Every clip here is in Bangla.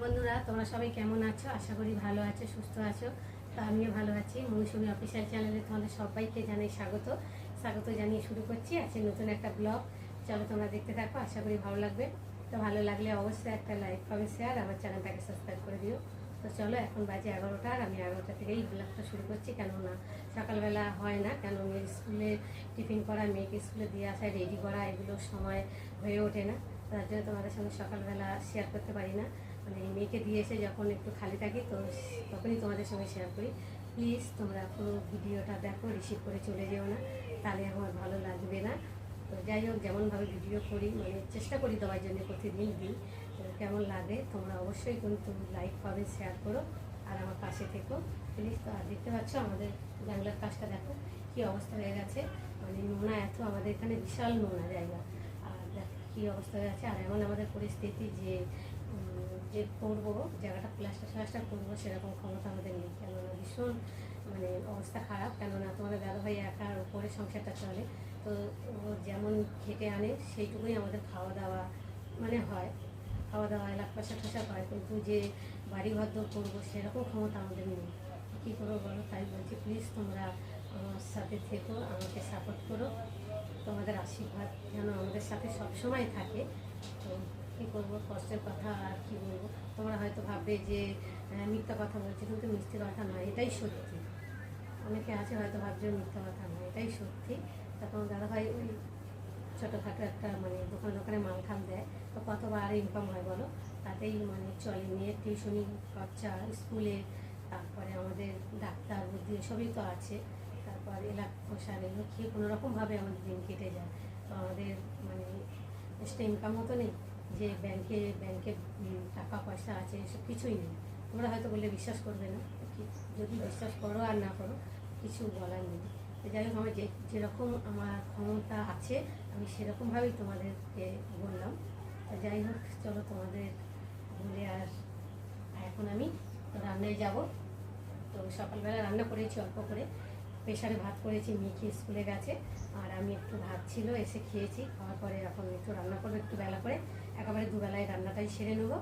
বন্ধুরা তোমরা সবাই কেমন আছো? আশা করি ভালো আছো, সুস্থ আছো। তো আমিও ভালো আছি। মৌসুমী অফিসিয়াল চ্যানেলে তোমাদের সবাইকে জানাই স্বাগত। জানিয়ে শুরু করছি আজকে নতুন একটা ব্লগ। চলো তোমরা দেখতে থাকো, আশা করি ভালো লাগবে। তো ভালো লাগলে অবশ্যই একটা লাইক, কমেন্ট, শেয়ার, আমার চ্যানেলটাকে সাবস্ক্রাইব করে দিও। তো চলো, এখন বাজে 11টা আর আমি 11টা থেকেই ব্লগটা শুরু করছি। কেননা সকালবেলা হয় না, কেন মেয়ের স্কুলে টিফিন করা, মেয়েকে স্কুলে দিয়ে আসা, রেডি করা, এগুলো সময় হয়ে ওঠে না। তার জন্য তোমাদের সঙ্গে সকালবেলা শেয়ার করতে পারি না। মানে মেয়েকে দিয়ে এসে যখন একটু খালি থাকি তো তখনই তোমাদের সঙ্গে শেয়ার করি। প্লিজ তোমরা পুরো ভিডিওটা দেখো, রিসিভ করে চলে যেও না, তাহলে আমার ভালো লাগবে না। তো যাই হোক, যেমনভাবে ভিডিও করি মানে চেষ্টা করি দেওয়ার জন্য, প্রতিদিন দিই। কেমন লাগে তোমরা অবশ্যই কিন্তু লাইক, কমেন্ট, শেয়ার করো আর আমার পাশে থেকো প্লিজ। তো আর দেখতে পাচ্ছ আমাদের জানলার কাজটা দেখো কী অবস্থা হয়ে গেছে। মানে নোনা এত, আমাদের এখানে বিশাল নোনা জায়গা। আর দেখ কী অবস্থা হয়ে গেছে। আর এমন আমাদের পরিস্থিতি যে করবো জায়গাটা প্লাস্টার করবো সেরকম ক্ষমতা আমাদের নেই। কেননা ভীষণ মানে অবস্থা খারাপ। কেননা তোমাদের দাদাভাই একার উপরে সংসারটা চলে। তো ও যেমন খেটে আনে সেইটুকুই আমাদের খাওয়া দাওয়া মানে হয়। খাওয়া দাওয়া এলাক পয়সা ঠসা হয়, কিন্তু যে বাড়ি ঘর দৌড় করবো সেরকম ক্ষমতা আমাদের নেই। কী করবো বলো? তাই বলছি প্লিজ তোমরা আমার সাথে থেকো, আমাকে সাপোর্ট করো। তোমাদের আশীর্বাদ যেন আমাদের সাথে সবসময় থাকে। তো কী করবো, কষ্টের কথা আর কী বলবো। তোমরা হয়তো ভাববে যে মিথ্যা কথা বলছে, কিন্তু মিথ্যে কথা নয়, এটাই সত্যি। অনেকে আছে হয়তো ভাবছে মিথ্যা কথা নয়, এটাই সত্যি। তখন দাদাভাই ওই ছোটোখাটো একটা মানে দোকানে মাল খাম দেয়, তো কতবার ইনকাম হয় বলো? তাতেই মানে চলে। মেয়ের টিউশনি খরচা, স্কুলে, তারপরে আমাদের ডাক্তার বুদ্ধি এসবই তো আছে। তারপর এলাক পোশাক, এগুলো খেয়ে কোনোরকমভাবে আমাদের দিন কেটে যায়। তো আমাদের মানে এক্সট্রা ইনকাম মতো নেই যে ব্যাংকে টাকা পয়সা আছে, এসব কিছুই নেই। তোমরা হয়তো বললে বিশ্বাস করবে না, যদি বিশ্বাস করো আর না করো কিছু বলার নেই। যাই হোক, আমার যেরকম আমার ক্ষমতা আছে আমি সেরকমভাবেই তোমাদেরকে বললাম। যাই হোক, চলো তোমাদের বলে আর এখন আমি রান্নায় যাব। তো সকালবেলা রান্না করেছি অল্প করে, প্রেশারে ভাত করেছি, মেয়ে স্কুলে গেছে। আর আমি একটু ভাত ছিল এসে খেয়েছি, খাওয়ার পরে এখন একটু রান্না করবো একটু বেলা করে, একেবারে দুবেলায় রান্নাটাই সেরে নেবো।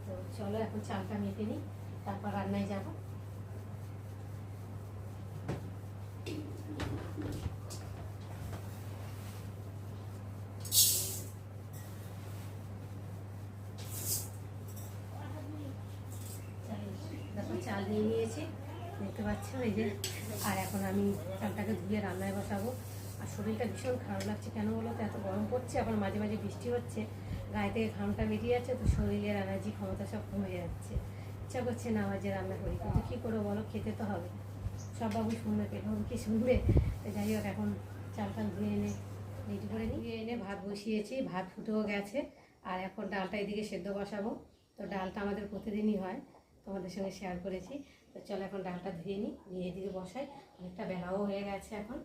তো চলো এখন চালটা মেপে নিই, তারপর রান্নায় যাব। দেখো চাল নিয়ে নিয়েছি, দেখতে পাচ্ছ এই যে। আর এখন আমি চালটাকে ধুয়ে রান্নায় বসাবো। আর শরীরটা ভীষণ খারাপ লাগছে, কেন বলো তো? এত গরম পড়ছে, আবার মাঝে মাঝে বৃষ্টি হচ্ছে, গায়ে থেকে ঘামটা বেরিয়ে যাচ্ছে, তো শরীরের এনার্জি ক্ষমতা সব কমে যাচ্ছে। ইচ্ছা করছে না আমার যে রান্না করি, কিন্তু কী করবো বলো, খেতে তো হবে। সব বাবু শুনবে, পেটবাবু কি শুনবে? যাই হোক, এখন চালটা ধুয়ে এনে রেডি করে নিয়ে এনে ভাত বসিয়েছি, ভাত ফুটেও গেছে। আর এখন ডালটা এদিকে সেদ্ধ বসাবো। তো ডালটা আমাদের প্রতিদিনই হয়, তোমাদের সঙ্গে শেয়ার করেছি। তো চলো এখন ডালটা ধুয়ে নিই, নিয়ে এদিকে বসাই। অনেকটা বেলাও হয়ে গেছে এখন।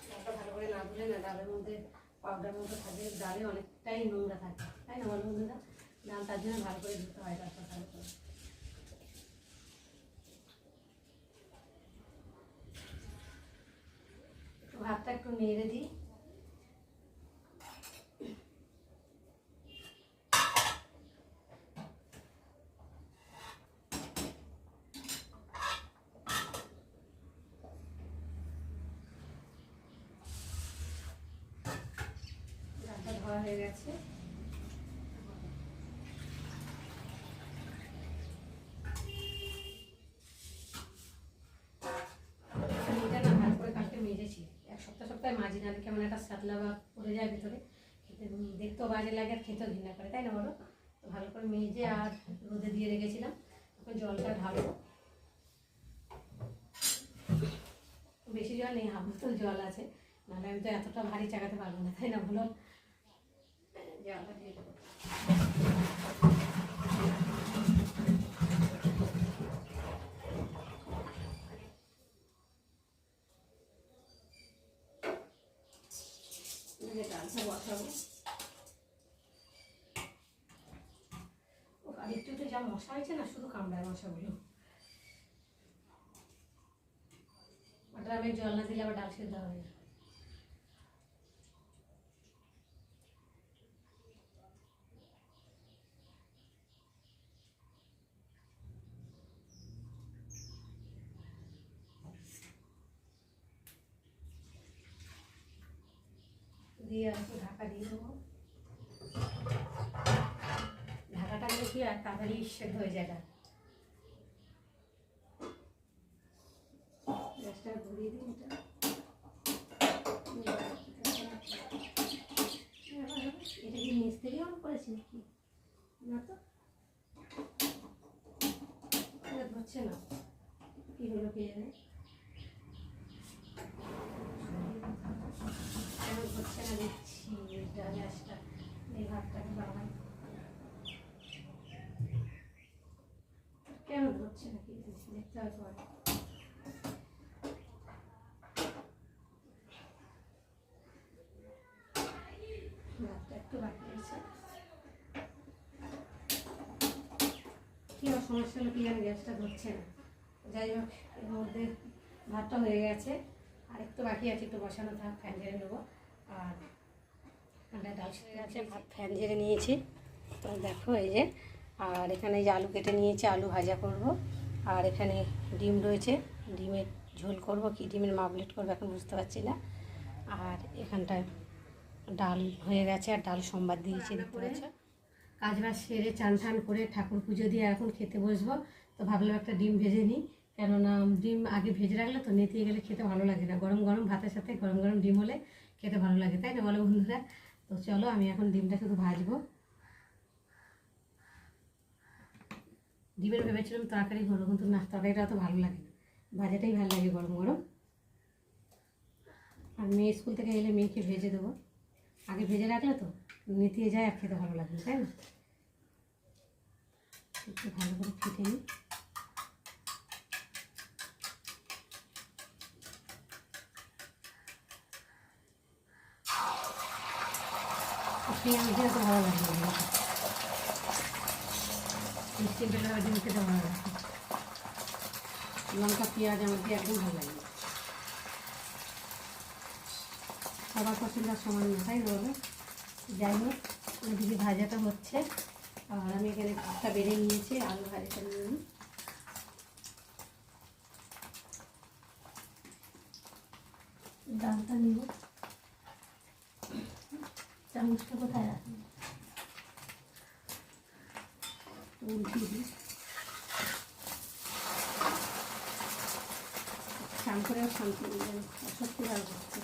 ডালটা ভালো করে না ধুলে না, ডালের মধ্যে পাউডার মতো থাকে, ডালে অনেকটাই নোংরা থাকে, তাই না বলো বন্ধুরা? ডাল তার জন্য ভালো করে ধুতে হয়, ডালটা ভালো করে। ভাতটা একটু নেড়ে দিই। ডালটা ধোয়া হয়ে গেছে। এটা না ভালো করে কালকে মেজেছি, এক সপ্তাহে মাজি, নাহলে কেমন একটা সাতলা বা পড়ে যায় ভিতরে, খেতে দেখতেও বাজে লাগে আর খেতেও ঘৃণা করে, তাই না বলো? তো ভালো করে মেজে আর রোদে দিয়ে রেখেছিলাম, এখন জলটা ঢালবো। বেশি জল নেই, হাফ বোতল জল আছে, নাহলে আমি তো এতটা ভারী চাকাতে পারবো না, তাই না বলো? জলটা দিয়ে দেবো। ডালটা বসাবো। আর একটু তো মশা হয়েছে না, শুধু কামড়ায় মশাগুলো। ড্রামে জল না দিলে আবার ডাল সেদ্ধ হবে না। দিয়ে একটু ঢাকা দিয়ে দেবো। ঢাকাটা দিয়ে কি আর তাড়াতাড়ি সেদ্ধ হয়ে যায়। গ্যাসটা ঘুরিয়ে দিই। এটা কি নিচ থেকে অন করেছি নাকি? না তো, ধরছে না, কি হলো কে জানে, কেন ধরছে না দেখছি। গ্যাসটা এই ভাতটাকে বানাই, কেন ধরছে না কি দেখতে হবে পরে। ভাতটা একটু বাকি আছে। কি সমস্যা হলো কি জানি, গ্যাসটা ধরছে না। যাই হোক, এর মধ্যে ভাতটা হয়ে গেছে, আর একটু বাকি আছে, একটু বসানো থাক, ফ্যান ঝেড়ে নেবো। আর ডাল হয়ে গেছে, ভাত ফ্যান ঝেড়ে নিয়েছি। তো দেখো এই যে, আর এখানে এই যে আলু কেটে নিয়েছি, আলু ভাজা করব। আর এখানে ডিম রয়েছে, ডিমের ঝোল করব, কি ডিমের মাবলেট করবো এখন বুঝতে পারছি না। আর এখানটায় ডাল হয়ে গেছে, আর ডাল সোমবার দিয়েছি দেখতে পাচ্ছ। কাজ বাজ সেরে চান টান করে ঠাকুর পুজো দিয়ে এখন খেতে বসবো। তো ভাবলাম একটা ডিম ভেজে নিই, কেননা ডিম আগে ভেজে রাখলে তো নেতিয়ে গেলে খেতে ভালো লাগে না। গরম গরম ভাতের সাথে গরম গরম ডিম হলে খেতে ভালো লাগে, তাই না বলো বন্ধুরা? তো চলো, আমি এখন ডিমটা শুধু ভাজবো। ডিমের ভেবেছিলাম তরকারি করবো, কিন্তু না, তরকারিটা অত ভালো লাগে না, ভাজাটাই ভালো লাগে গরম গরম। আর মেয়ে স্কুল থেকে এলে মেয়েকে ভেজে দেবো, আগে ভেজে রাখলে তো নেতিয়ে যায় আর খেতে ভালো লাগে না, তাই না? একটু ভালো করে ফেটে নিই। পেঁয়াজ দিয়ে তো ভালো লাগে, মিষ্টি বেলা ডিম খেতে ভালো লাগে। লঙ্কা পেঁয়াজ আমার দিয়ে একদম ভালো লাগে। সবার পছন্দের সমান না, তাই বলো? যাই হোক, ওইদিকে ভাজাটা হচ্ছে, আর আমি এখানে ভাতটা বেড়ে নিয়েছি, আলু ভাজাটা নিয়ে নিই। ডালটা নিব, চামচটা কোথায় রাখবো? উল্টিয়ে দিই, স্নান করেও শান্তি নেই, অসত্যি ভালো হচ্ছে।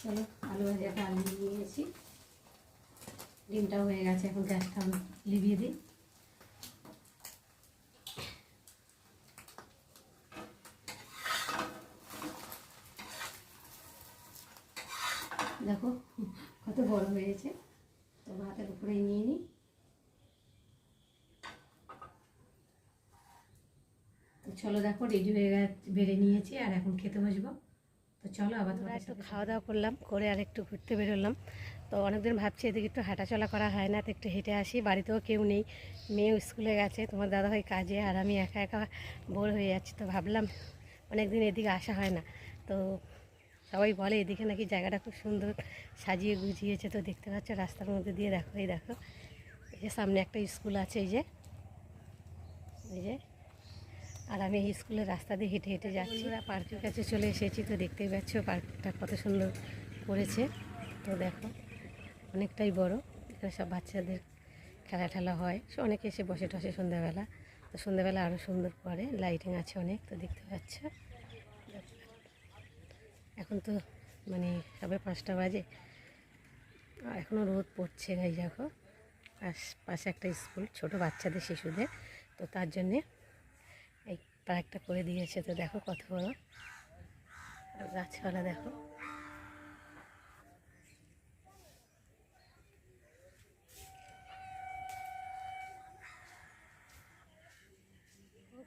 চলো, আলু ভাজাটা আলু নিয়েছি, ডিমটাও হয়ে গেছে, এখন গ্যাসটা লিভিয়ে দিই। দেখো কত বড় হয়েছে, তো ভাতের উপরে নিয়ে নিই। তো চলো, দেখো রেডি হয়ে গেছে, বেড়ে নিয়েছি, আর এখন খেতে বসবো। তো চলো, আবার তোমরা একটু খাওয়া দাওয়া করলাম, করে আর একটু ঘুরতে বেরোলাম। তো অনেকদিন ভাবছি এদিকে একটু হাঁটাচলা করা হয় না, তো একটু হেঁটে আসি। বাড়িতেও কেউ নেই, মেয়েও স্কুলে গেছে, তোমার দাদাভাই কাজে, আর আমি একা একা বোর হয়ে যাচ্ছি। তো ভাবলাম অনেকদিন এদিকে আসা হয় না। তো সবাই বলে এদিকে নাকি জায়গাটা খুব সুন্দর সাজিয়ে গুছিয়েছে। তো দেখতে পাচ্ছ রাস্তার মধ্যে দিয়ে, দেখো এই দেখো, এই যে সামনে একটা স্কুল আছে, এই যে আর আমি এই স্কুলের রাস্তা দিয়ে হেঁটে হেঁটে যাচ্ছি। পার্কের কাছে চলে এসেছি, তো দেখতেই পাচ্ছ পার্কটা কত সুন্দর করেছে। তো দেখো অনেকটাই বড়, এখানে সব বাচ্চাদের খেলা ঠেলা হয়, অনেকে এসে বসে টসে সন্ধ্যাবেলা। তো সন্ধ্যাবেলা আরও সুন্দর করে লাইটিং আছে অনেক। তো দেখতে পাচ্ছ, এখন তো মানে সবে 5টা বাজে, এখনও রোদ পড়ছে। গাই দেখো পাশে একটা স্কুল, ছোট বাচ্চাদের, শিশুদের, তো তার জন্যে এই পার্কটা করে দিয়েছে। তো দেখো কত বড়, আর গাছপালা দেখো।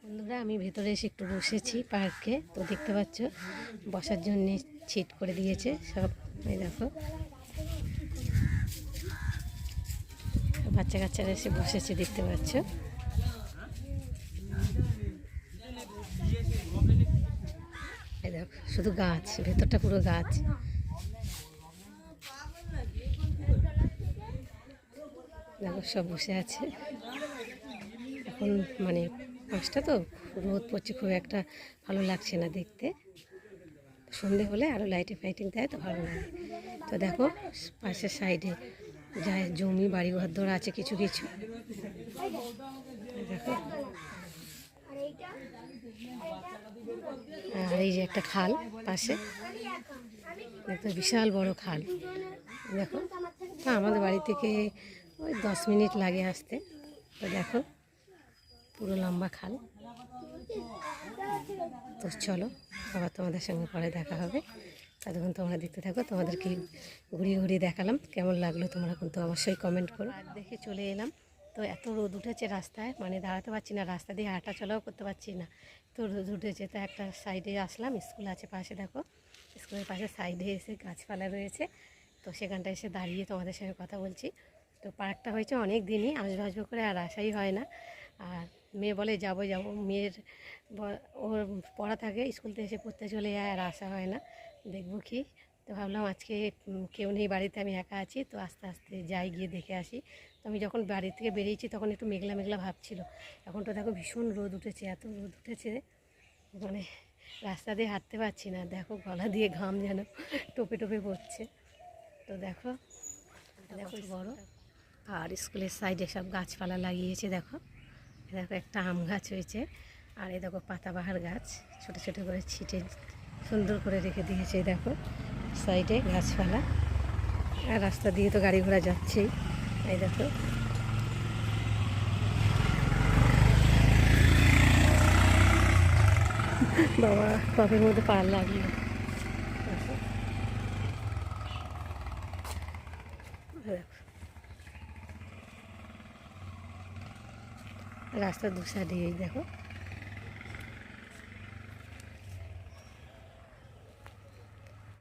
বন্ধুরা, আমি ভেতরে এসে একটু বসেছি পার্কে। তো দেখতে পাচ্ছ বসার জন্যে ছিট করে দিয়েছে সব। এই দেখো বাচ্চা কাচ্চারা এসে বসেছে, দেখতে পাচ্ছ। এই দেখো শুধু গাছ, ভেতরটা পুরো গাছ। দেখো সব বসে আছে। এখন মানে 5টা তো, রোদ পড়ছে, খুব একটা ভালো লাগছে না দেখতে। সন্ধে হলে আরও লাইটিং ফাইটিং দেয় তো ভালো লাগে। তো দেখো পাশের সাইডে যায় জমি বাড়ি ঘর দর আছে কিছু কিছু। দেখো আর এই যে একটা খাল পাশে, একটা বিশাল বড় খাল। দেখো আমাদের বাড়ি থেকে ওই 10 মিনিট লাগে আসতে। তো দেখো পুরো লম্বা খাল। তো চলো আবার তোমাদের সঙ্গে পরে দেখা হবে। ততক্ষণ তোমরা দেখতে থাকো, তোমাদেরকে ঘুরিয়ে ঘুরিয়ে দেখালাম। কেমন লাগলো তোমরা কিন্তু অবশ্যই কমেন্ট করো। আর দেখে চলে এলাম। তো এত রোদ উঠেছে রাস্তায়, মানে দাঁড়াতে পারছি না, রাস্তা দিয়ে হাঁটা চলাও করতে পারছি না, তো রোদ উঠেছে। তো একটা সাইডে আসলাম, স্কুল আছে পাশে। দেখো স্কুলের পাশে সাইডে এসে গাছপালা রয়েছে, তো সেখানটা এসে দাঁড়িয়ে তোমাদের সঙ্গে কথা বলছি। তো পার্কটা হয়েছে অনেক দিনই, আসবো আসবো করে আর আসাই হয় না। আর মেয়ে বলে যাবো যাবো, মেয়ের ওর পড়া থাকে, স্কুল থেকে এসে পড়তে চলে যায়, আর আসা হয় না। দেখবো কি, তো ভাবলাম আজকে কেউ নেই বাড়িতে, আমি একা আছি, তো আস্তে আস্তে যাই, গিয়ে দেখে আসি। তো আমি যখন বাড়ি থেকে বেরিয়েছি তখন একটু মেঘলা মেঘলা ভাব ছিল, এখন তো দেখো ভীষণ রোদ উঠেছে, এত রোদ উঠেছে মানে রাস্তা দিয়ে হাঁটতে পারছি না। দেখো গলা দিয়ে ঘাম যেন টোপে টোপে পড়ছে। তো দেখো দেখো বড়। আর স্কুলের সাইডে সব গাছপালা লাগিয়েছে। দেখো দেখো একটা আম গাছ হয়েছে, আর এই দেখো পাতাবাহার গাছ ছোট ছোট করে ছিটে সুন্দর করে রেখে দিয়েছে। দেখো সাইডে গাছপালা, আর রাস্তা দিয়ে তো গাড়ি ঘোড়া যাচ্ছেই। এই দেখো বাবা টপের মধ্যে পা লাগলো। রাস্তার দু সাইডে এই দেখো